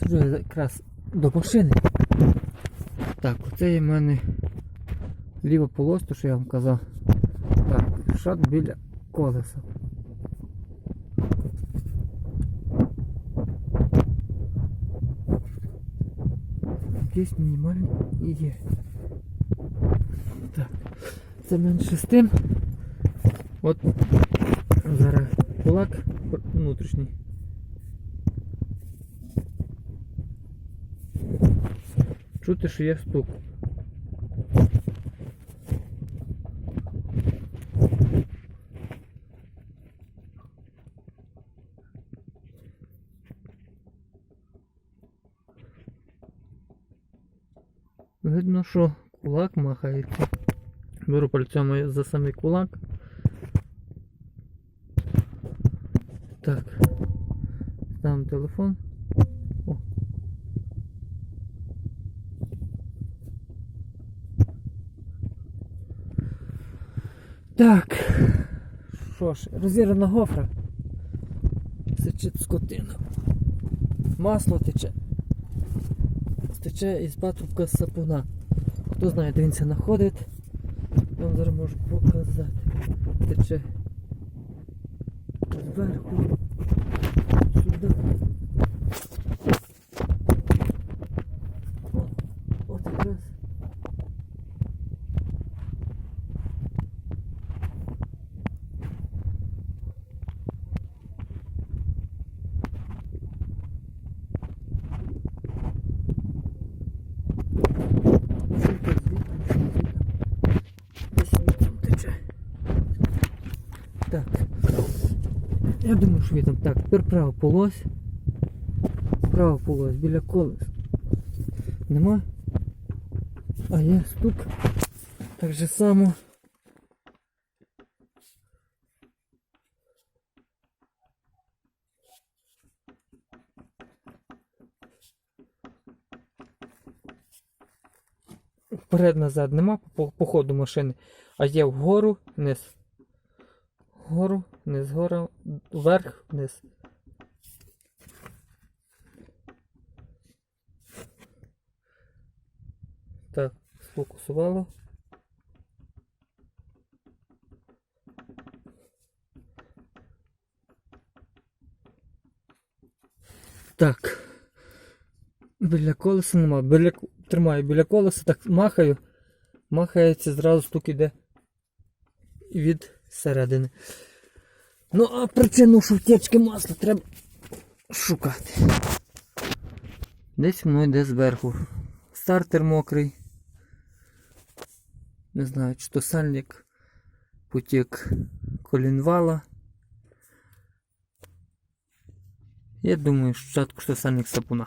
Підходжу якраз до машини. Так, оце є в мене ліва полоска, що я вам казав. Так, шат біля колеса. Якийсь мінімальний і є. Так, це менше з тим. От зараз кулак внутрішній. Чути, що є стук. Видно, що кулак махається. Беру пальцем за самий кулак. Так. Ставимо телефон. О. Так. Що ж, розірвана гофра. Сичить скотина. Масло тече. Тече із патрубка сапуна. Хто знає, де він це знаходить, я вам зараз можу показати. Тече зверху сюди. От якраз. Так, я думаю, що там так, тепер права полось біля колес. Нема? А є стук. Так же само. Вперед-назад нема по ходу машини, а є вгору, вниз. Вгору, вниз, вгору, вверх, вниз. Так, сфокусувало. Так. Біля колеса нема. Тримаю біля колеса, так махаю. Махається, зразу стук іде від середини. Ну а причину втечки масла треба шукати. Десь воно йде зверху. Стартер мокрий. Не знаю, чи то сальник потік колінвала. Я думаю, що спочатку що сальник сапуна.